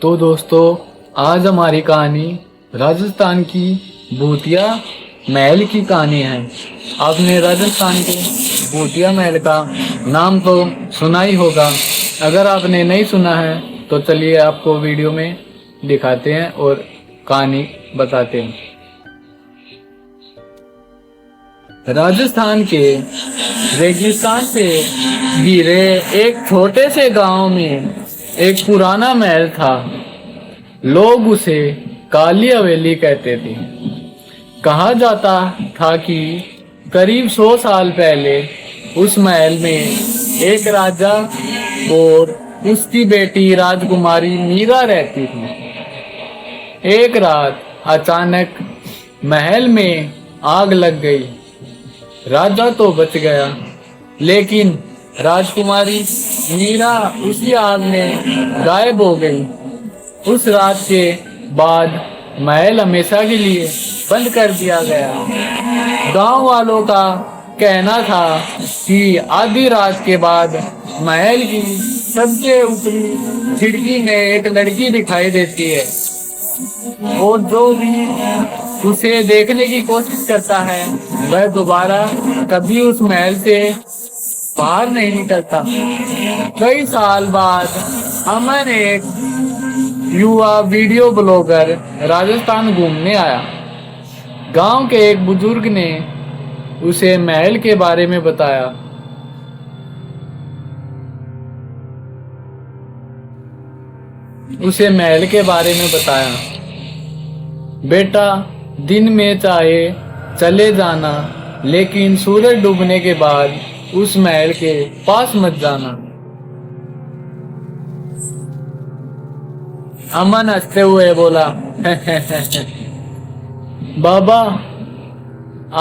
तो दोस्तों, आज हमारी कहानी राजस्थान की भूतिया महल की कहानी है। आपने राजस्थान के भूतिया महल का नाम तो सुना ही होगा। अगर आपने नहीं सुना है तो चलिए आपको वीडियो में दिखाते हैं और कहानी बताते हैं। राजस्थान के रेगिस्तान से घिरे एक छोटे से गांव में एक पुराना महल था। लोग उसे काली हवेली कहते थे। कहा जाता था कि करीब 100 साल पहले उस महल में एक राजा और उसकी बेटी राजकुमारी मीरा रहती थी। एक रात अचानक महल में आग लग गई। राजा तो बच गया, लेकिन राजकुमारी मीरा उसी आग में गायब हो गई। उस रात के बाद महल हमेशा के लिए बंद कर दिया गया। गांव वालों का कहना था कि आधी रात के बाद महल की सबसे ऊपरी खिड़की में एक लड़की दिखाई देती है और जो भी उसे देखने की कोशिश करता है वह दोबारा कभी उस महल से बाहर नहीं निकलता। कई साल बाद अमन एक युवा वीडियो ब्लॉगर राजस्थान घूमने आया। गांव के एक बुजुर्ग ने उसे महल के बारे में बताया। बेटा, दिन में चाहे चले जाना, लेकिन सूरज डूबने के बाद उस महल के पास मत जाना। अमन हंसते हुए बोला, बाबा,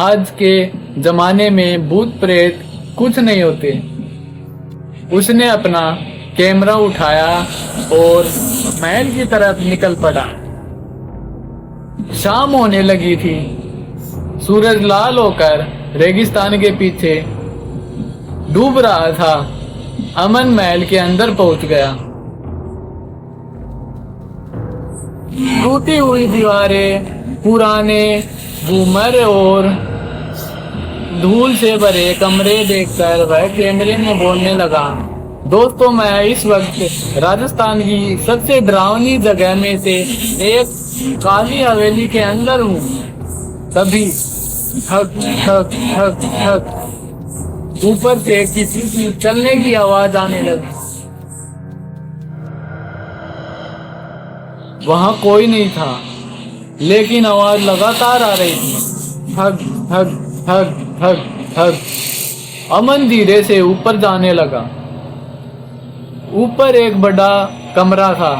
आज के जमाने में भूत प्रेत कुछ नहीं होते। उसने अपना कैमरा उठाया और महल की तरफ निकल पड़ा। शाम होने लगी थी। सूरज लाल होकर रेगिस्तान के पीछे डूब रहा था। अमन महल के अंदर पहुंच गया। टूटी हुई दीवारें, पुराने घूमर और धूल से भरे कमरे देखकर वह कैमरे में बोलने लगा, दोस्तों, मैं इस वक्त राजस्थान की सबसे डरावनी जगह में से एक काली हवेली के अंदर हूँ। तभी ठक ठक ठक ठक ऊपर से किसी की चलने की आवाज आने लगी। वहां कोई नहीं था, लेकिन आवाज लगातार आ रही थी। ठग ठग ठग ठग ठग। अमन धीरे से ऊपर जाने लगा। ऊपर एक बड़ा कमरा था।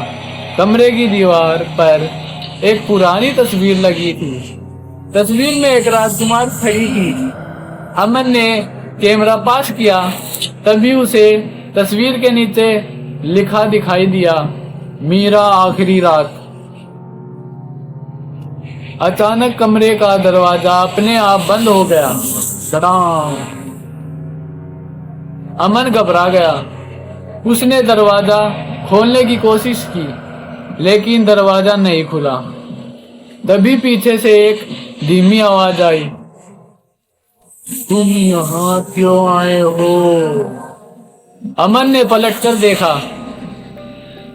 कमरे की दीवार पर एक पुरानी तस्वीर लगी थी। तस्वीर में एक राजकुमार खड़ी थी। अमन ने कैमरा पास किया, तभी उसे तस्वीर के नीचे लिखा दिखाई दिया, मीरा आखिरी रात। अचानक कमरे का दरवाजा अपने आप बंद हो गया। धड़ाम। अमन घबरा गया। उसने दरवाजा खोलने की कोशिश की, लेकिन दरवाजा नहीं खुला। तभी पीछे से एक धीमी आवाज आई, तुम यहाँ क्यों आए हो? अमन ने पलटकर देखा।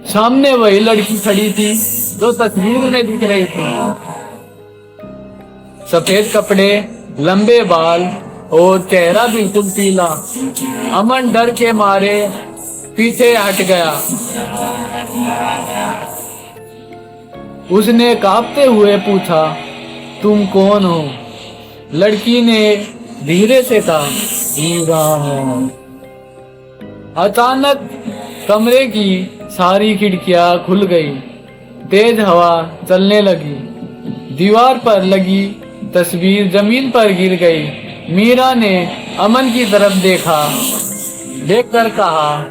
सामने वही लड़की खड़ी थी जो तस्वीर में दिख रही थी। सफेद कपड़े, लंबे बाल और चेहरा बिल्कुल पीला। अमन डर के मारे पीछे हट गया। उसने कांपते हुए पूछा, तुम कौन हो? लड़की ने धीरे से कहा, मीरा हूं। अचानक कमरे की सारी खिड़कियां खुल गई। तेज हवा चलने लगी। दीवार पर लगी तस्वीर जमीन पर गिर गई। मीरा ने अमन की तरफ देखकर कहा,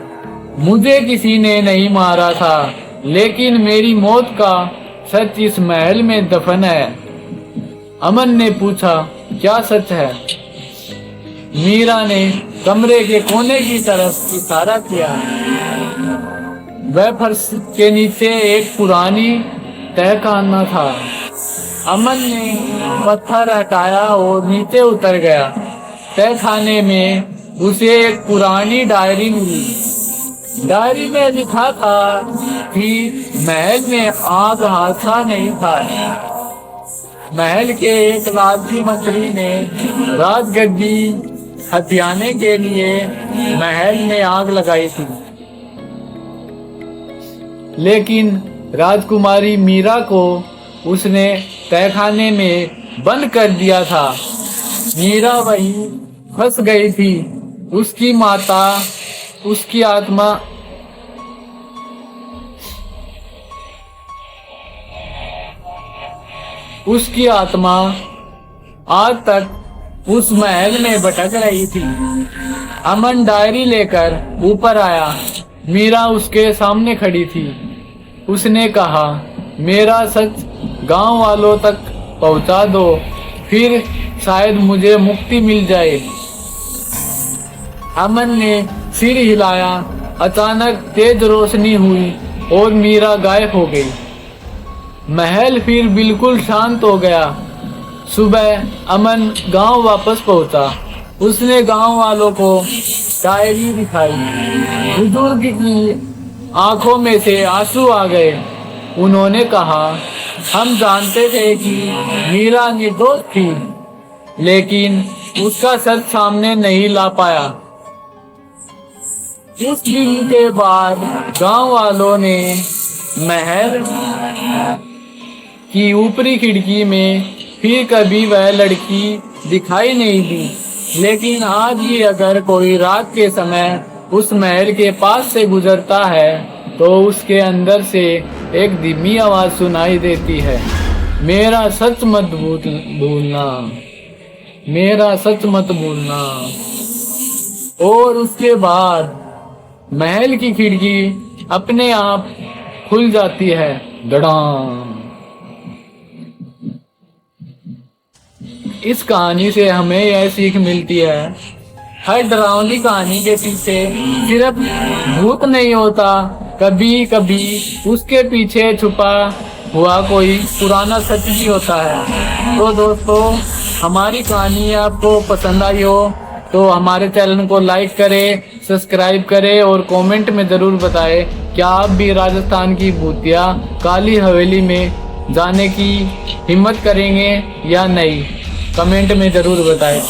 मुझे किसी ने नहीं मारा था, लेकिन मेरी मौत का सच इस महल में दफन है। अमन ने पूछा, क्या सच है? मीरा ने कमरे के कोने की तरफ इशारा किया। वह फर्श के नीचे एक पुरानी तहखाना था। अमन ने पत्थर हटाया और नीचे उतर गया। तहखाने में उसे एक पुरानी डायरी मिली। डायरी में लिखा था कि महल में आग हादसा नहीं था। महल के एक राजसी मंत्री ने राजगद्दी हथियाने के लिए महल में आग लगाई थी, लेकिन राजकुमारी मीरा को उसने तहखाने में बंद कर दिया था। मीरा वहीं फंस गई थी। उसकी माता, उसकी आत्मा आज तक उस महल में भटक रही थी। अमन डायरी लेकर ऊपर आया। मीरा उसके सामने खड़ी थी। उसने कहा, मेरा सच गांव वालों तक पहुंचा दो, फिर शायद मुझे मुक्ति मिल जाए। अमन ने सिर हिलाया। अचानक तेज रोशनी हुई और मीरा गायब हो गई। महल फिर बिल्कुल शांत हो गया। सुबह अमन गांव वापस पहुंचा। उसने गांव वालों को डायरी दिखाई। बुजुर्ग की आंखों में से आंसू आ गए। उन्होंने कहा, हम जानते थे कि मीरा निर्दोष थी, लेकिन उसका सच सामने नहीं ला पाया। उस दिन के बाद गांव वालों ने महल की ऊपरी खिड़की में फिर कभी वह लड़की दिखाई नहीं दी। लेकिन आज भी अगर कोई रात के समय उस महल के पास से गुजरता है तो उसके अंदर से एक धीमी आवाज सुनाई देती है, मेरा सच मत भूलना, मेरा सच मत भूलना। और उसके बाद महल की खिड़की अपने आप खुल जाती है। डड़ाम। इस कहानी से हमें यह सीख मिलती है, हर डरावनी कहानी के पीछे सिर्फ भूत नहीं होता, कभी कभी उसके पीछे छुपा हुआ कोई पुराना सच भी होता है। तो दोस्तों, हमारी कहानी आपको पसंद आई हो तो हमारे चैनल को लाइक करें, सब्सक्राइब करें और कमेंट में ज़रूर बताएं क्या आप भी राजस्थान की भूतिया काली हवेली में जाने की हिम्मत करेंगे या नहीं। कमेंट में ज़रूर बताएं।